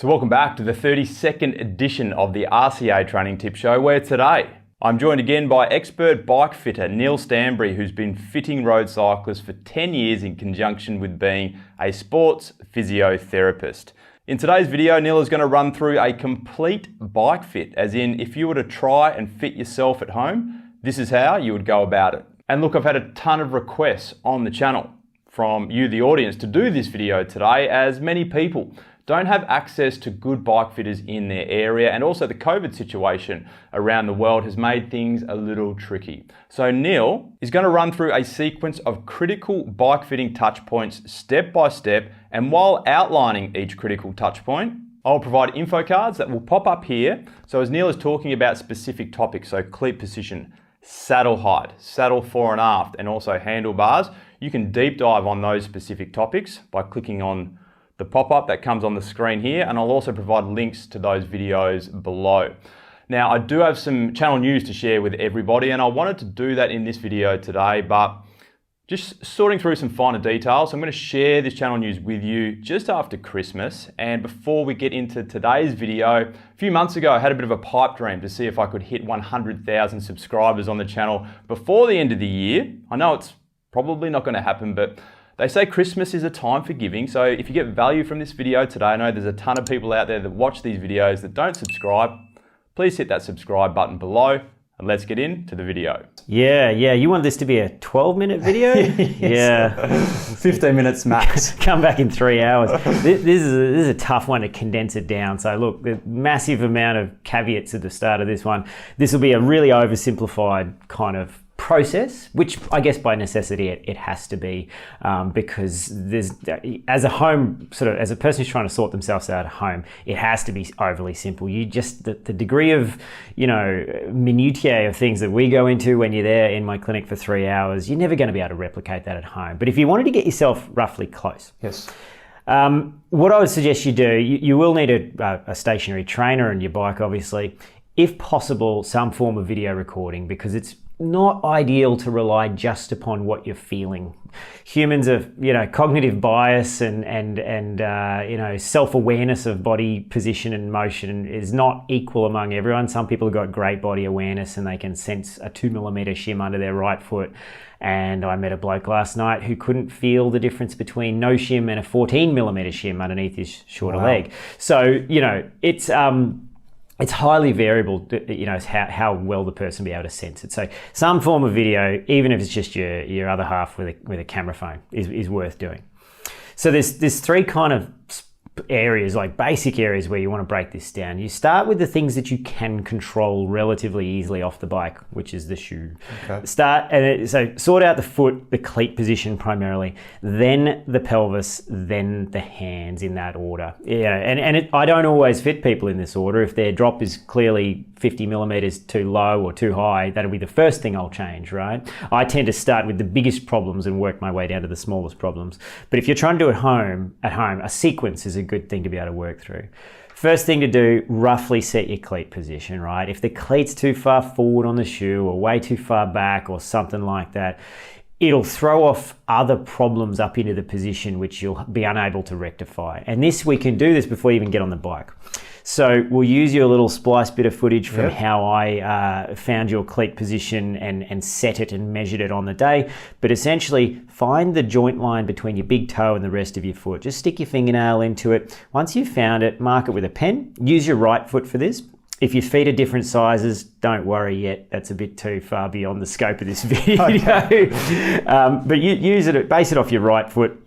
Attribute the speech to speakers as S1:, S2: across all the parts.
S1: So welcome back to the 32nd edition of the RCA Training Tip Show, where today I'm joined again by expert bike fitter Neil Stanbury, who's been fitting road cyclists for 10 years in conjunction with being a sports physiotherapist. In today's video, Neil is going to run through a complete bike fit, as in if you were to try and fit yourself at home, this is how you would go about it. And look, I've had a ton of requests on the channel from you, the audience, to do this video today, as many people don't have access to good bike fitters in their area, and also the COVID situation around the world has made things a little tricky. So Neil is going to run through a sequence of critical bike fitting touch points step by step, and while outlining each critical touch point, I'll provide info cards that will pop up here. So as Neil is talking about specific topics, so cleat position, saddle height, saddle fore and aft, and also handlebars, you can deep dive on those specific topics by clicking on the pop-up that comes on the screen here, and I'll also provide links to those videos below. Now, I do have some channel news to share with everybody, and I wanted to do that in this video today, but just sorting through some finer details. I'm going to share this channel news with you just after Christmas. And before we get into today's video, a few months ago I had a bit of a pipe dream to see if I could hit 100,000 subscribers on the channel before the end of the year. I know it's probably not going to happen, but they say Christmas is a time for giving, so if you get value from this video today, I know there's a ton of people out there that watch these videos that don't subscribe, please hit that subscribe button below, and let's get into the video.
S2: Yeah, you want this to be a 12-minute video? Yeah.
S3: 15 minutes max.
S2: Come back in 3 hours. This is a tough one to condense it down. So look, the massive amount of caveats at the start of this one. This will be a really oversimplified kind of process, which I guess by necessity it has to be, because there's, as a person who's trying to sort themselves out at home, it has to be overly simple. You just the degree of minutiae of things that we go into when you're there in my clinic for 3 hours, you're never going to be able to replicate that at home. But if you wanted to get yourself roughly close,
S3: yes.
S2: What I would suggest you do, you will need a stationary trainer on your bike, obviously. If possible, some form of video recording, because it's not ideal to rely just upon what you're feeling. Humans are, cognitive bias and self-awareness of body position and motion is not equal among everyone. Some people have got great body awareness and they can sense a 2mm shim under their right foot. And I met a bloke last night who couldn't feel the difference between no shim and a 14mm shim underneath his shorter leg. So, it's highly variable, how well the person will be able to sense it. So some form of video, even if it's just your other half with a camera phone, is worth doing. So there's three kind of areas, like basic areas where you want to break this down. You start with the things that you can control relatively easily off the bike, which is the shoe. Okay. So sort out the foot, the cleat position primarily, then the pelvis, then the hands, in that order. Yeah, and I don't always fit people in this order. If their drop is clearly 50mm too low or too high, that'll be the first thing I'll change, right? I tend to start with the biggest problems and work my way down to the smallest problems. But if you're trying to do it at home, a sequence is a good thing to be able to work through. First thing to do, roughly set your cleat position, right? If the cleat's too far forward on the shoe or way too far back or something like that, it'll throw off other problems up into the position which you'll be unable to rectify. And we can do this before you even get on the bike. So we'll use your little splice bit of footage from how I found your cleat position and set it and measured it on the day. But essentially, find the joint line between your big toe and the rest of your foot. Just stick your fingernail into it. Once you've found it, mark it with a pen. Use your right foot for this. If your feet are different sizes, don't worry yet. That's a bit too far beyond the scope of this video. Okay. But base it off your right foot.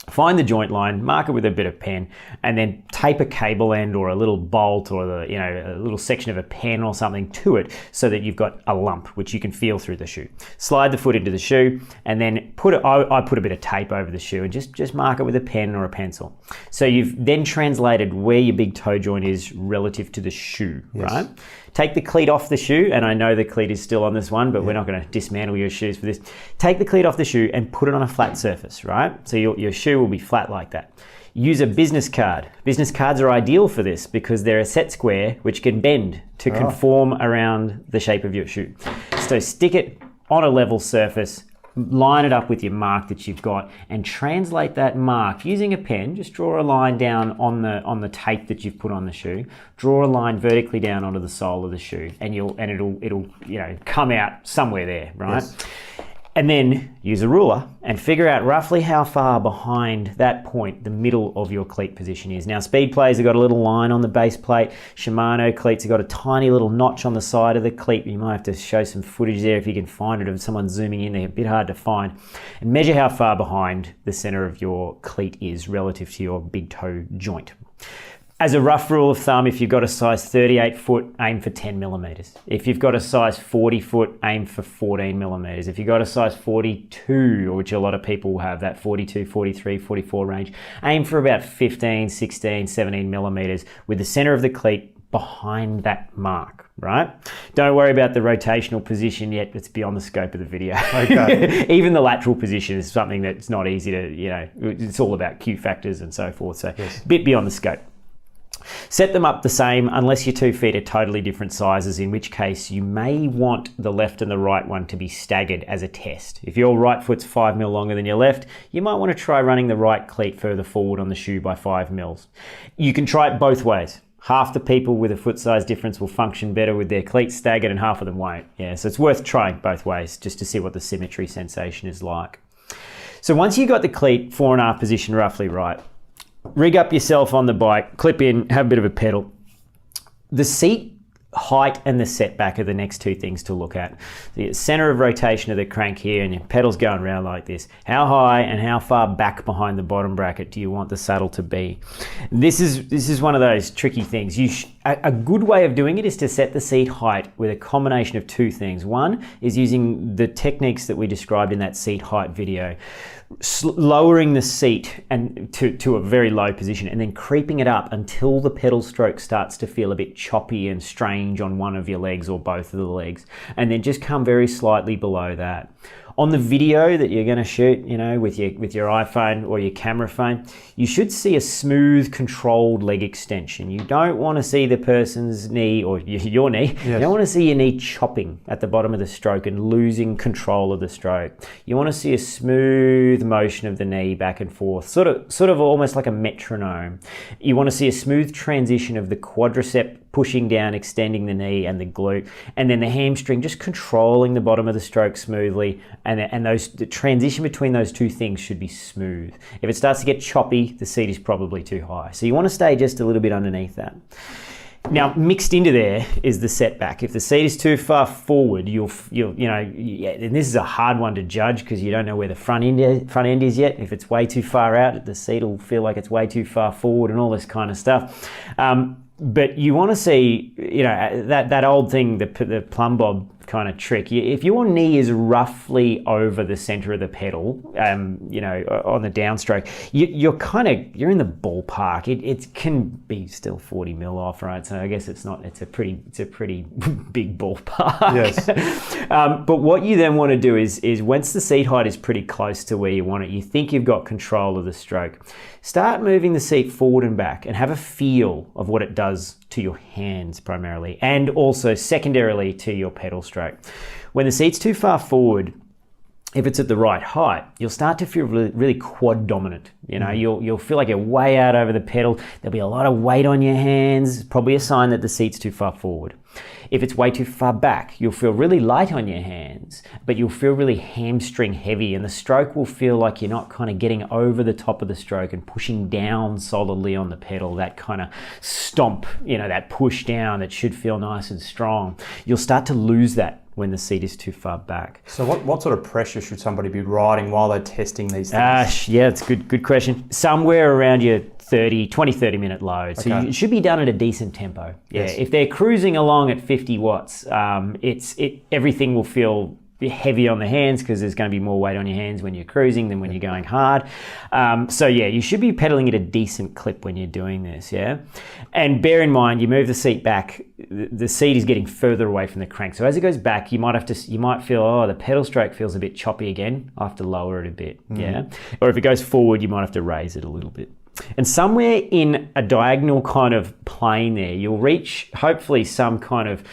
S2: Find the joint line, mark it with a bit of pen, and then tape a cable end or a little bolt or a little section of a pen or something to it, so that you've got a lump which you can feel through the shoe. Slide the foot into the shoe, and then I put a bit of tape over the shoe and just mark it with a pen or a pencil. So you've then translated where your big toe joint is relative to the shoe, right? Take the cleat off the shoe, and I know the cleat is still on this one, but we're not going to dismantle your shoes for this. Take the cleat off the shoe and put it on a flat surface, right? So your shoe will be flat like that. Use a business card. Business cards are ideal for this because they're a set square which can bend to conform around the shape of your shoe. So stick it on a level surface, line it up with your mark that you've got and translate that mark using a pen. Just draw a line down on the tape that you've put on the shoe. Draw a line vertically down onto the sole of the shoe, and it'll come out somewhere there, right?
S3: Yes.
S2: And then use a ruler and figure out roughly how far behind that point the middle of your cleat position is. Now, Speed Plays have got a little line on the base plate. Shimano cleats have got a tiny little notch on the side of the cleat. You might have to show some footage there if you can find it of someone zooming in. They're a bit hard to find. And measure how far behind the center of your cleat is relative to your big toe joint. As a rough rule of thumb, if you've got a size 38 foot, aim for 10 millimeters. If you've got a size 40 foot, aim for 14 millimeters. If you've got a size 42, which a lot of people have, that 42, 43, 44 range, aim for about 15, 16, 17 millimeters with the center of the cleat behind that mark, right? Don't worry about the rotational position yet. It's beyond the scope of the video.
S3: Okay.
S2: Even the lateral position is something that's not easy to, it's all about Q factors and so forth. So
S3: Yes.
S2: a bit beyond the scope. Set them up the same unless your 2 feet are totally different sizes, in which case you may want the left and the right one to be staggered as a test. If your right foot's 5 mil longer than your left, you might want to try running the right cleat further forward on the shoe by 5 mils. You can try it both ways. Half the people with a foot size difference will function better with their cleats staggered and half of them won't. Yeah, so it's worth trying both ways just to see what the symmetry sensation is like. So once you got the cleat 4.5 position roughly right, rig up yourself on the bike, clip in, have a bit of a pedal. The seat height and the setback are the next two things to look at. The center of rotation of the crank here, and your pedal's going around like this. How high and how far back behind the bottom bracket do you want the saddle to be? This is one of those tricky things. A good way of doing it is to set the seat height with a combination of two things. One is using the techniques that we described in that seat height video. Lowering the seat and to a very low position and then creeping it up until the pedal stroke starts to feel a bit choppy and strange on one of your legs or both of the legs, and then just come very slightly below that. On the video that you're going to shoot, with your iPhone or your camera phone, you should see a smooth, controlled leg extension. You don't want to see the person's knee or your knee. Yes. You don't want to see your knee chopping at the bottom of the stroke and losing control of the stroke. You want to see a smooth motion of the knee back and forth, sort of almost like a metronome. You want to see a smooth transition of the quadricep pushing down, extending the knee and the glute, and then the hamstring just controlling the bottom of the stroke smoothly, and the transition between those two things should be smooth. If it starts to get choppy, the seat is probably too high. So you want to stay just a little bit underneath that. Now, mixed into there is the setback. If the seat is too far forward, and this is a hard one to judge because you don't know where the front end is yet. If it's way too far out, the seat will feel like it's way too far forward and all this kind of stuff. But you want to see, that old thing, the plumb bob kind of trick. If your knee is roughly over the center of the pedal, on the downstroke, you're in the ballpark. It can be still 40 mil off, right? So I guess it's a pretty big ballpark.
S3: Yes.
S2: But what you then want to do is once the seat height is pretty close to where you want it, you think you've got control of the stroke, start moving the seat forward and back and have a feel of what it does to your hands primarily, and also secondarily to your pedal stroke. When the seat's too far forward, if it's at the right height, you'll start to feel really quad dominant. You'll feel like you're way out over the pedal. There'll be a lot of weight on your hands, probably a sign that the seat's too far forward. If it's way too far back, you'll feel really light on your hands, but you'll feel really hamstring heavy, and the stroke will feel like you're not kind of getting over the top of the stroke and pushing down solidly on the pedal, that kind of stomp, that push down that should feel nice and strong. You'll start to lose that when the seat is too far back.
S3: So what sort of pressure should somebody be riding while they're testing these things?
S2: Yeah, it's a good question. Somewhere around your 20-30 minute load. So it should be done at a decent tempo. Yeah, yes. If they're cruising along at 50 watts, everything will feel heavy on the hands because there's going to be more weight on your hands when you're cruising than when you're going hard. You should be pedaling at a decent clip when you're doing this, yeah? And bear in mind, you move the seat back, the seat is getting further away from the crank. So as it goes back, you might feel, the pedal stroke feels a bit choppy again. I have to lower it a bit, yeah? Or if it goes forward, you might have to raise it a little bit. And somewhere in a diagonal kind of plane there, you'll reach hopefully some kind of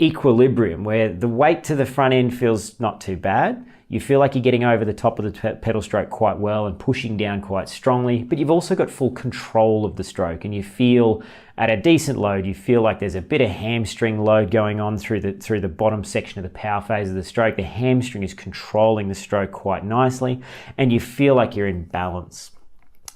S2: equilibrium where the weight to the front end feels not too bad. You feel like you're getting over the top of the pedal stroke quite well and pushing down quite strongly, but you've also got full control of the stroke, and you feel at a decent load, you feel like there's a bit of hamstring load going on through the bottom section of the power phase of the stroke. The hamstring is controlling the stroke quite nicely, and you feel like you're in balance.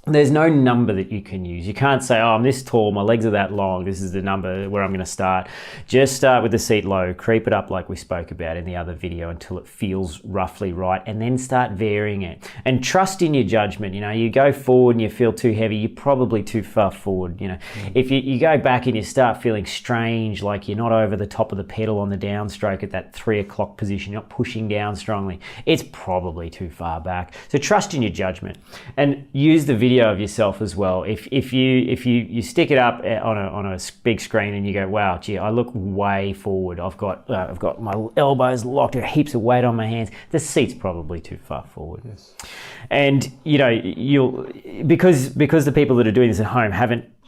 S2: There's no number that you can use. You can't say, oh, I'm this tall, my legs are that long, this is the number where I'm going to start. Just start with the seat low, creep it up like we spoke about in the other video until it feels roughly right, and then start varying it. And trust in your judgment. You know, you go forward and you feel too heavy, you're probably too far forward. You know, if you go back and you start feeling strange, like you're not over the top of the pedal on the downstroke at that 3 o'clock position, you're not pushing down strongly, it's probably too far back. So trust in your judgment and use the video of yourself as well. If you stick it up on a big screen and you go, wow, gee, I look way forward, I've got my elbows locked, heaps of weight on my hands, the seat's probably too far forward. Yes. And you know, because the people that are doing this at home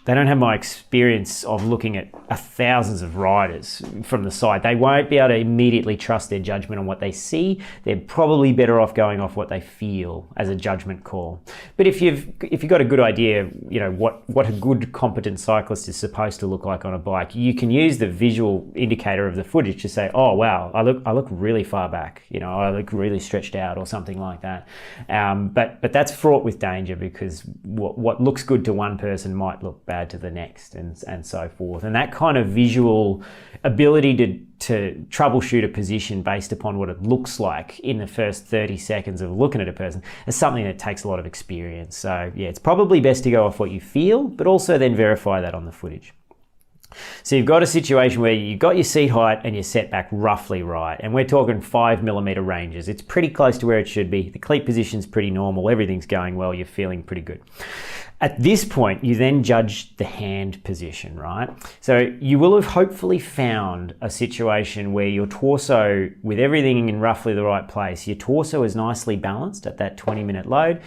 S2: they don't have my experience of looking at thousands of riders from the side. They won't be able to immediately trust their judgment on what they see. They're probably better off going off what they feel as a judgment call. But if you've got a good idea, you know, what a good competent cyclist is supposed to look like on a bike, you can use the visual indicator of the footage to say, oh wow, I look really far back, you know, I look really stretched out or something like that. But that's fraught with danger, because what looks good to one person might look bad to the next, and so forth. And that kind of visual ability to troubleshoot a position based upon what it looks like in the first 30 seconds of looking at a person is something that takes a lot of experience. So yeah, it's probably best to go off what you feel, but also then verify that on the footage. So you've got a situation where you've got your seat height and your setback roughly right, and we're talking 5mm ranges. It's pretty close to where it should be. The cleat position's pretty normal, everything's going well, you're feeling pretty good. At this point, you then judge the hand position, right? So you will have hopefully found a situation where your torso, with everything in roughly the right place, your torso is nicely balanced at that 20-minute load.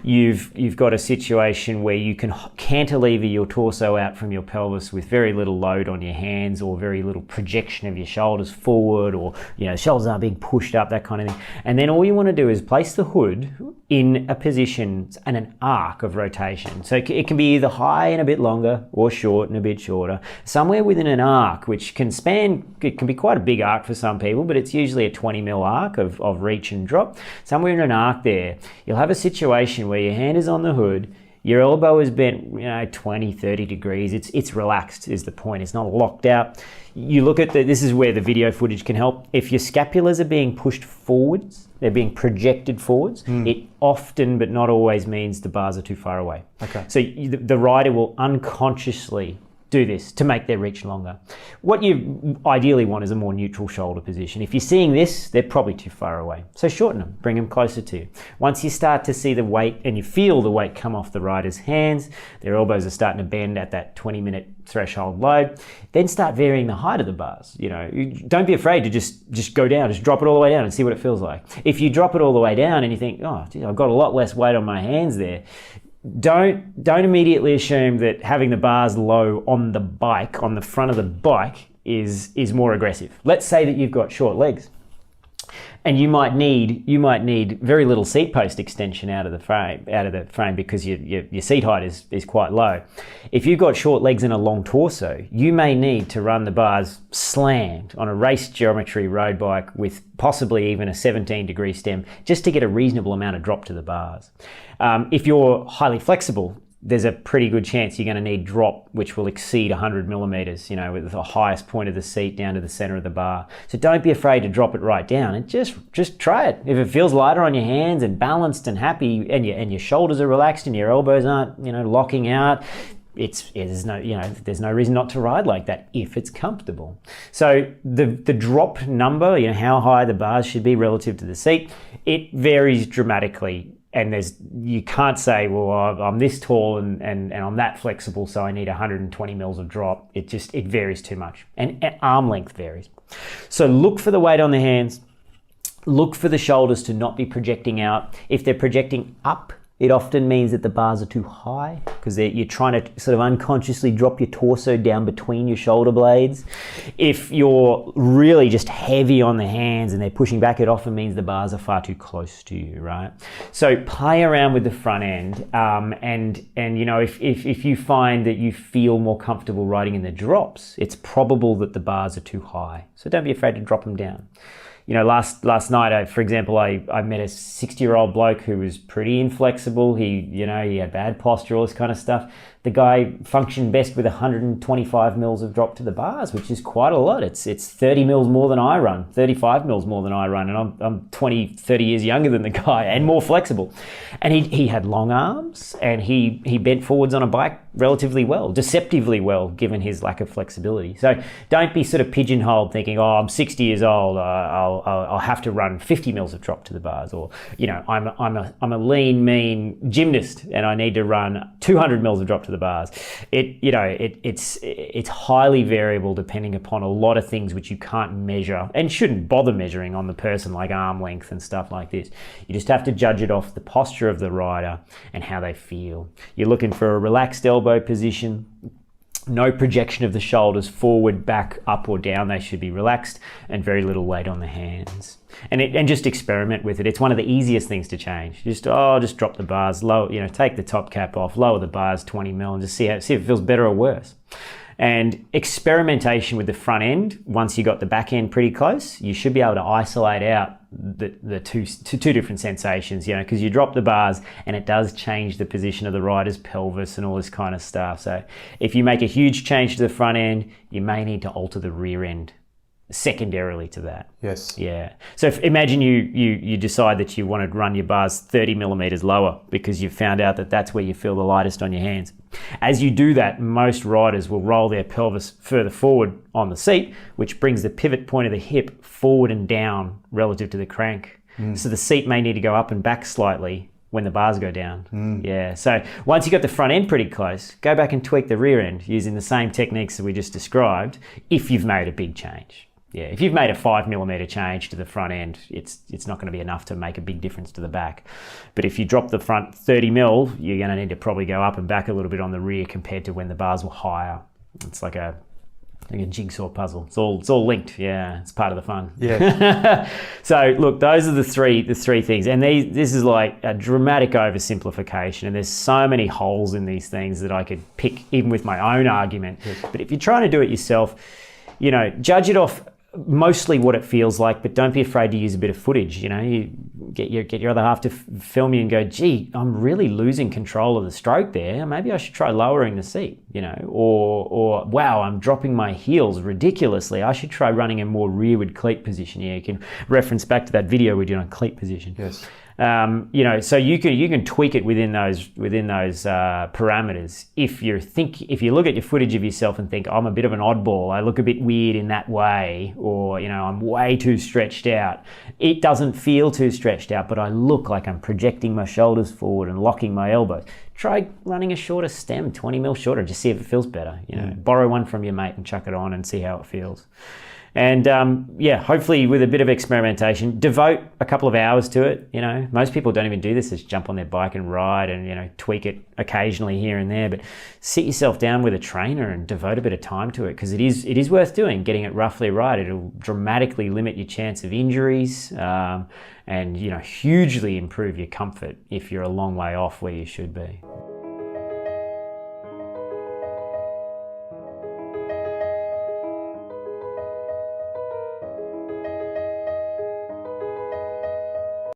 S2: You've got a situation where you can cantilever your torso out from your pelvis with very little load on your hands, or very little projection of your shoulders forward, or, you know, shoulders aren't being pushed up, that kind of thing. And then all you want to do is place the hood in a position and an arc of rotation. So it can be either high and a bit longer, or short and a bit shorter, somewhere within an arc, which can span, it can be quite a big arc for some people, but it's usually a 20mm arc of reach and drop. Somewhere in an arc there, you'll have a situation where your hand is on the hood, your elbow is bent, you know, 20, 30 degrees. It's relaxed is the point. It's not locked out. You look at this is where the video footage can help. If your scapulars are being pushed forwards, they're being projected forwards, it often, but not always, means the bars are too far away. Okay. So the rider will unconsciously do this to make their reach longer. What you ideally want is a more neutral shoulder position. If you're seeing this, they're probably too far away. So shorten them, bring them closer to you. Once you start to see the weight and you feel the weight come off the rider's hands, their elbows are starting to bend at that 20-minute threshold load, then start varying the height of the bars. You know, don't be afraid to just go down, just drop it all the way down and see what it feels like. If you drop it all the way down and you think, oh, geez, I've got a lot less weight on my hands there, don't immediately assume that having the bars low on the bike, on the front of the bike, is more aggressive. Let's say that you've got short legs, and you might need very little seat post extension out of the frame because your seat height is quite low. If you've got short legs and a long torso, you may need to run the bars slammed on a race geometry road bike with possibly even a 17-degree stem, just to get a reasonable amount of drop to the bars. If you're highly flexible, there's a pretty good chance you're going to need drop which will exceed 100mm, you know, with the highest point of the seat down to the center of the bar. So don't be afraid to drop it right down and just try it. If it feels lighter on your hands and balanced and happy, and your shoulders are relaxed and your elbows aren't, you know, locking out, there's no reason not to ride like that if it's comfortable. So the drop number, you know, how high the bars should be relative to the seat, it varies dramatically. And you can't say, well, I'm this tall and I'm that flexible, so I need 120mm of drop. It varies too much. And arm length varies. So look for the weight on the hands. Look for the shoulders to not be projecting out. If they're projecting up it often means that the bars are too high because you're trying to sort of unconsciously drop your torso down between your shoulder blades. If you're really just heavy on the hands and they're pushing back, it often means the bars are far too close to you, right? So play around with the front end, and you know, if you find that you feel more comfortable riding in the drops, it's probable that the bars are too high. So don't be afraid to drop them down. You know, last night, for example, I met a 60-year-old bloke who was pretty inflexible. He had bad posture, all this kind of stuff. The guy functioned best with 125 mils of drop to the bars, which is quite a lot. It's 30 mils more than I run, 35 mils more than I run, and I'm 20, 30 years younger than the guy and more flexible. And he had long arms, and he bent forwards on a bike relatively well, deceptively well, given his lack of flexibility. So don't be sort of pigeonholed thinking, oh, I'm 60 years old, I'll have to run 50 mils of drop to the bars, or you know, I'm a lean, mean gymnast and I need to run 200 mils of drop to the bars. It's highly variable depending upon a lot of things which you can't measure and shouldn't bother measuring on the person, like arm length and stuff like this. You just have to judge it off the posture of the rider and how they feel. You're looking for a relaxed elbow position. No projection of the shoulders forward, back, up or down. They should be relaxed, and very little weight on the hands. And just experiment with it. It's one of the easiest things to change. Just drop the bars low. You know, take the top cap off, lower the bars 20 mil, and just see if it feels better or worse. And experimentation with the front end, once you got the back end pretty close, you should be able to isolate out the two different sensations, you know, because you drop the bars and it does change the position of the rider's pelvis and all this kind of stuff. So if you make a huge change to the front end, you may need to alter the rear end secondarily to that.
S3: Yes.
S2: Yeah. So imagine you decide that you want to run your bars 30 millimeters lower because you've found out that that's where you feel the lightest on your hands. As you do that, most riders will roll their pelvis further forward on the seat, which brings the pivot point of the hip forward and down relative to the crank. So the seat may need to go up and back slightly when the bars go down. Yeah. So once you got the front end pretty close, go back and tweak the rear end using the same techniques that we just described if you've made a big change. Yeah, if you've made a 5 millimeter change to the front end, it's not going to be enough to make a big difference to the back. But if you drop the front 30 mil, you're going to need to probably go up and back a little bit on the rear compared to when the bars were higher. It's like a jigsaw puzzle. It's all linked. Yeah, it's part of the fun.
S3: Yeah.
S2: So look, those are the three things, and this is like a dramatic oversimplification. And there's so many holes in these things that I could pick even with my own argument. Yes. But if you're trying to do it yourself, you know, judge it off mostly what it feels like, but don't be afraid to use a bit of footage. You know, you get your other half to film you and go, gee, I'm really losing control of the stroke there. Maybe I should try lowering the seat, you know, or wow, I'm dropping my heels ridiculously. I should try running a more rearward cleat position. Yeah, you can reference back to that video we did on cleat position.
S3: Yes.
S2: You know, so you can tweak it within those parameters. If you look at your footage of yourself and think, I'm a bit of an oddball, I look a bit weird in that way, or you know, I'm way too stretched out. It doesn't feel too stretched out, but I look like I'm projecting my shoulders forward and locking my elbows. Try running a shorter stem, 20 mil shorter, just see if it feels better. You know, borrow one from your mate and chuck it on and see how it feels. And hopefully with a bit of experimentation, devote a couple of hours to it. You know, most people don't even do this, just jump on their bike and ride and, you know, tweak it occasionally here and there, but sit yourself down with a trainer and devote a bit of time to it, because it is worth doing, getting it roughly right. It'll dramatically limit your chance of injuries and, you know, hugely improve your comfort if you're a long way off where you should be.